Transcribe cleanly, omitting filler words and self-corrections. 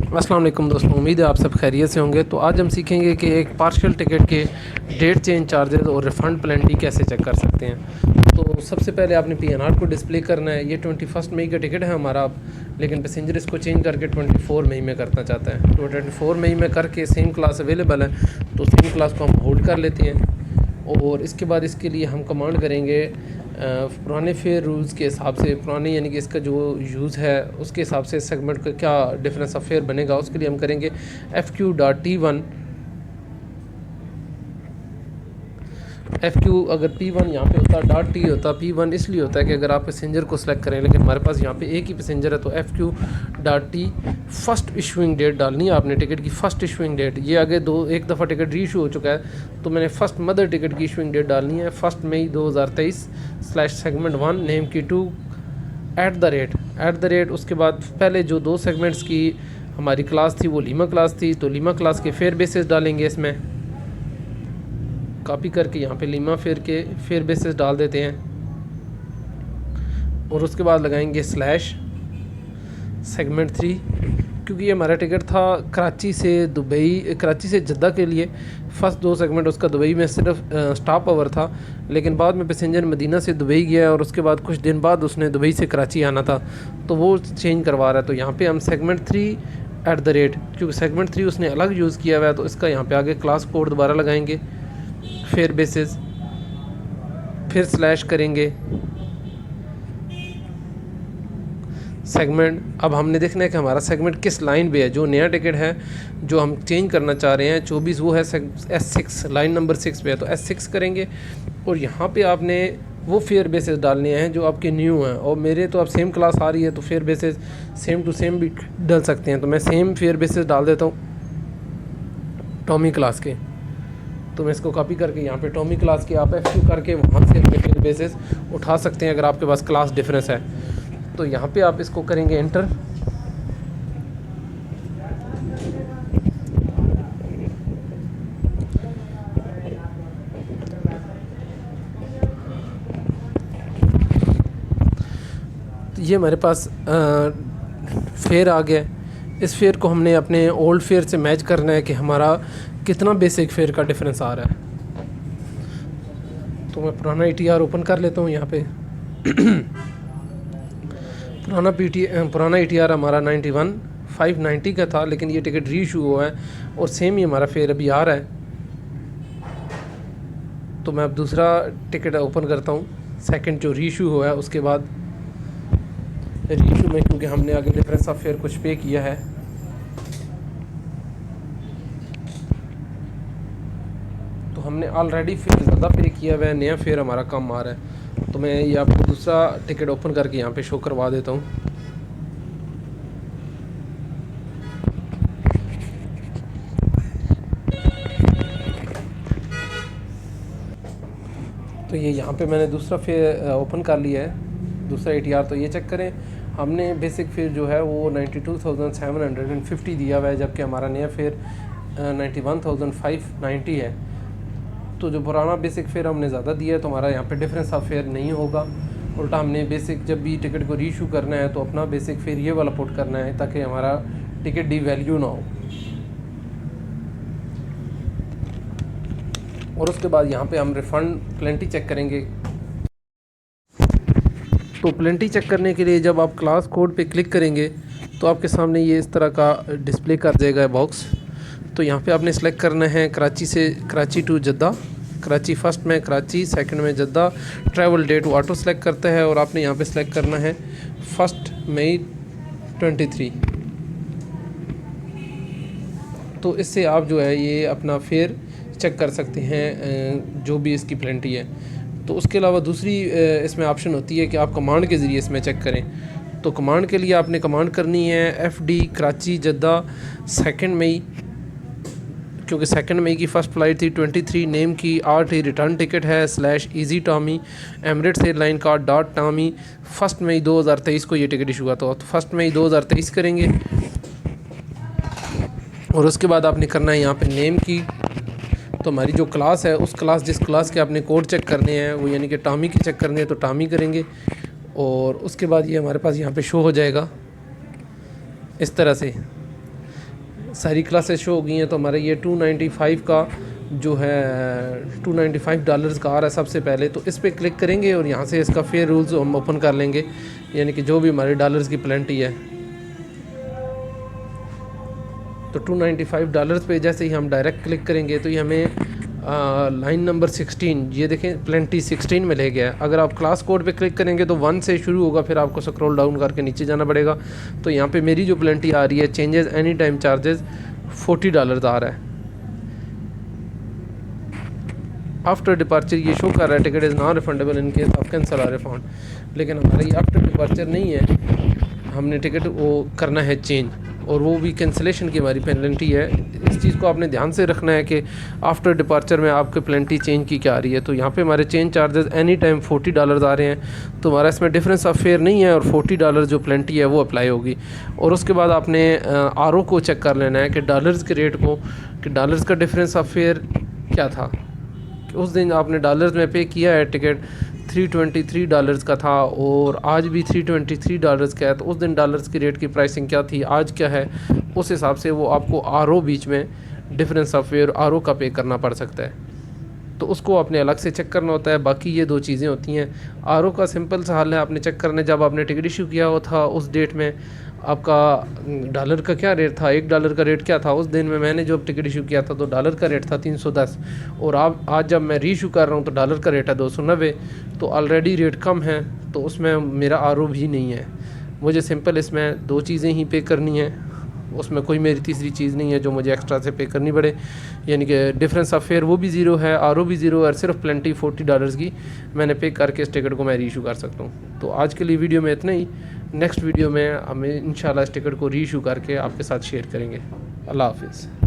अस्सलाम वालेकुम दोस्तों, उम्मीद है आप सब खैरियत से होंगे। तो आज हम सीखेंगे कि एक पार्शियल टिकट के डेट चेंज चार्जेस और रिफ़ंड पेनल्टी कैसे चेक कर सकते हैं। तो सबसे पहले आपने पीएनआर को डिस्प्ले करना है। ये 21 मई का टिकट है हमारा, लेकिन पैसेंजर इसको चेंज करके 24 मई में करना चाहता है। तो 24 मई में करके सेम क्लास अवेलेबल है, तो सेम क्लास को हम होल्ड कर लेते हैं। और इसके बाद इसके लिए हम कमांड करेंगे पुराने फेयर रूल्स के हिसाब से, पुराने यानी कि इसका जो यूज़ है उसके हिसाब से सेगमेंट का क्या डिफरेंस ऑफ फेयर बनेगा। उसके लिए हम करेंगे FQ.T1। FQ अगर P1 यहाँ पे होता, .T होता। P1 इसलिए होता है कि अगर आप पैसेंजर को सिलेक्ट करें, लेकिन हमारे पास यहाँ पे एक ही पैसेंजर है, तो FQ.T फर्स्ट इशूइंग डेट डालनी है आपने, टिकट की फ़र्स्ट इशूइंग डेट। ये आगे एक दफ़ा टिकट रीइशू हो चुका है, तो मैंने फ़र्स्ट मदर टिकट की इशूइंग डेट डालनी है 1 मई 2023 सेगमेंट 1 नेम की 2 @ द रेट। उसके बाद पहले जो 2 सेगमेंट्स की हमारी क्लास थी वो लीमा क्लास थी, तो लीमा क्लास के फेयर बेसिस डालेंगे। इसमें कॉपी करके यहाँ पे लीमा फेयर बेसिस डाल देते हैं, और उसके बाद लगाएंगे स्लैश सेगमेंट 3, क्योंकि ये हमारा टिकट था कराची से जद्दा के लिए। फ़र्स्ट 2 सेगमेंट उसका दुबई में सिर्फ स्टॉप ओवर था, लेकिन बाद में पैसेंजर मदीना से दुबई गया और उसके बाद कुछ दिन बाद उसने दुबई से कराची आना था, तो वो चेंज करवा रहा है। तो यहाँ पे हम सेगमेंट 3 @ क्योंकि सेगमेंट 3 उसने अलग यूज़ किया हुआ है, तो इसका यहाँ पे आगे क्लास कोड दोबारा लगाएंगे फेयर बेसिस, फिर स्लैश करेंगे सेगमेंट। अब हमने देखना है कि हमारा सेगमेंट किस लाइन पे है। जो नया टिकट है जो हम चेंज करना चाह रहे हैं 24, वो है S6, लाइन नंबर 6 पे है, तो S6 करेंगे। और यहाँ पे आपने वो फेयर बेसिस डालने हैं जो आपके न्यू हैं, और मेरे तो अब सेम क्लास आ रही है, तो fair basis same to same भी डाल सकते हैं। तो मैं सेम फेयर बेसिस डाल देता हूँ टॉमी क्लास के। तो मैं इसको कॉपी करके यहाँ पे टॉमी क्लास के आप FQ करके वहाँ से अपने फेयर बेसिस उठा सकते हैं अगर आपके पास क्लास डिफरेंस है। तो यहाँ पे आप इसको करेंगे एंटर। तो ये हमारे पास फेयर आ गया। इस फेयर को हमने अपने ओल्ड फेयर से मैच करना है कि हमारा कितना बेसिक फेयर का डिफरेंस आ रहा है। तो मैं पुराना ETR ओपन कर लेता हूँ यहाँ पे। पुराना ETR हमारा 91,590 का था, लेकिन ये टिकट रीइशू हुआ है और सेम ही हमारा फेयर अभी आ रहा है। तो मैं अब दूसरा टिकट ओपन करता हूँ, सेकंड जो रीइशू हुआ है उसके बाद। रीइशू में क्योंकि हमने आगे डिफरेंस ऑफ फेयर कुछ पे किया है, तो हमने ऑलरेडी फेयर ज़्यादा पे किया हुआ है, नया फेयर हमारा कम आ रहा है। तो मैं ये आपको दूसरा टिकट ओपन करके यहाँ पे शो करवा देता हूँ। तो ये यहाँ पे मैंने दूसरा फेयर ओपन कर लिया है, दूसरा ETR। तो ये चेक करें, हमने बेसिक फेयर जो है वो 92,750 दिया हुआ है, जबकि हमारा नया फेयर 91,590 है। तो जो पुराना बेसिक फेयर हमने ज़्यादा दिया है, तो हमारा यहाँ पे डिफरेंस ऑफ फेयर नहीं होगा। उल्टा हमने बेसिक जब भी टिकट को रीइशू करना है तो अपना बेसिक फेयर ये वाला पुट करना है, ताकि हमारा टिकट डी वैल्यू ना हो। और उसके बाद यहाँ पे हम रिफ़ंड प्लेंटी चेक करेंगे। तो प्लेंटी चेक करने के लिए जब आप क्लास कोड पे क्लिक करेंगे तो आपके सामने ये इस तरह का डिस्प्ले कर देगा बॉक्स। तो यहाँ पे आपने सेलेक्ट करना है कराची टू जद्दा, कराची फर्स्ट में कराची, सेकंड में जद्दा। ट्रैवल डेट वो ऑटो सेलेक्ट करता है, और आपने यहाँ पे सेलेक्ट करना है 1 मई 23। तो इससे आप जो है ये अपना फेयर चेक कर सकते हैं जो भी इसकी प्लेंटी है। तो उसके अलावा दूसरी इसमें ऑप्शन होती है कि आप कमांड के ज़रिए इसमें चेक करें। तो कमांड के लिए आपने कमांड करनी है FD कराची जद्दा 2 मई, क्योंकि 2 मई की फ़र्स्ट फ़्लाइट थी। 23 नेम की RT रिटर्न टिकट है /easy टॉमी एमरेट्स एयरलाइन का .टॉमी 1 मई 2023 को ये टिकट इशू हुआ। तो 1 मई 2023 करेंगे, और उसके बाद आपने करना है यहाँ पे नेम की। तो हमारी जो क्लास है, उस जिस क्लास के आपने कोड चेक करने हैं वो यानी कि टॉमी के चेक करने हैं, तो टॉमी करेंगे। और उसके बाद ये हमारे पास यहाँ पे शो हो जाएगा इस तरह से। सारी क्लासेस शो हो गई हैं। तो हमारा ये 295 का जो है $295 का आ रहा है सबसे पहले। तो इस पर क्लिक करेंगे और यहाँ से इसका फेयर रूल्स हम ओपन कर लेंगे, यानी कि जो भी हमारे डॉलर्स की प्लेंटी है। तो $295 पे जैसे ही हम डायरेक्ट क्लिक करेंगे तो ये हमें लाइन नंबर 16, ये देखें प्लेंटी 16 में ले गया है। अगर आप क्लास कोड पे क्लिक करेंगे तो 1 से शुरू होगा, फिर आपको स्क्रॉल डाउन करके नीचे जाना पड़ेगा। तो यहाँ पे मेरी जो प्लेंटी आ रही है चेंजेस एनी टाइम चार्जेस $40 आ रहा है। आफ्टर डिपार्चर ये शो कर रहा है ticket is not refundable in case of cancel और रिफंड, लेकिन हमारा ये आफ्टर डिपार्चर नहीं है, हमने टिकट वो करना है चेंज, और वो भी कैंसिलेशन की हमारी पेनल्टी है। इस चीज़ को आपने ध्यान से रखना है कि आफ्टर डिपार्चर में आपके पेनल्टी चेंज की क्या आ रही है। तो यहाँ पे हमारे चेंज चार्जेस एनी टाइम $40 आ रहे हैं, तो हमारा इसमें डिफरेंस ऑफ फेयर नहीं है और $40 जो पेनल्टी है वो अप्लाई होगी। और उसके बाद आपने आर ओ को चेक कर लेना है कि डॉलर्स के रेट को, कि डॉलर्स का डिफरेंस ऑफ फेयर क्या था। उस दिन आपने डॉलर्स में पे किया है टिकट $323 का था और आज भी $323 का है, तो उस दिन डॉलर्स की रेट की प्राइसिंग क्या थी, आज क्या है, उस हिसाब से वो आपको आर ओ बीच में difference of fair R O का पे करना पड़ सकता है। तो उसको आपने अलग से चेक करना होता है। बाकी ये दो चीज़ें होती हैं। आर ओ का सिंपल सा हल है, आपने चेक करना है जब आपने टिकट इशू किया हुआ था उस डेट में आपका डॉलर का क्या रेट था, $1 का रेट क्या था। उस दिन में मैंने जो टिकट इशू किया था तो डॉलर का रेट था 310, और आज जब मैं रीइशू कर रहा हूँ तो डॉलर का रेट है 290। तो ऑलरेडी रेट कम है, तो उसमें मेरा आर ओ भी नहीं है। मुझे सिंपल इसमें दो चीज़ें ही पे करनी है, उसमें कोई मेरी तीसरी चीज़ नहीं है जो मुझे एक्स्ट्रा से पे करनी पड़े। यानी कि डिफरेंस ऑफ फेयर वो भी ज़ीरो है, आर ओ भी ज़ीरो है, और सिर्फ प्लेंटी $40 की मैंने पे करके इस टिकट को मैं रीइशू कर सकता हूँ। तो आज के लिए वीडियो में इतना ही। नेक्स्ट वीडियो में हमें इंशाल्लाह इस टिकट को रीइशू करके आपके साथ शेयर करेंगे। अल्लाह हाफिज़।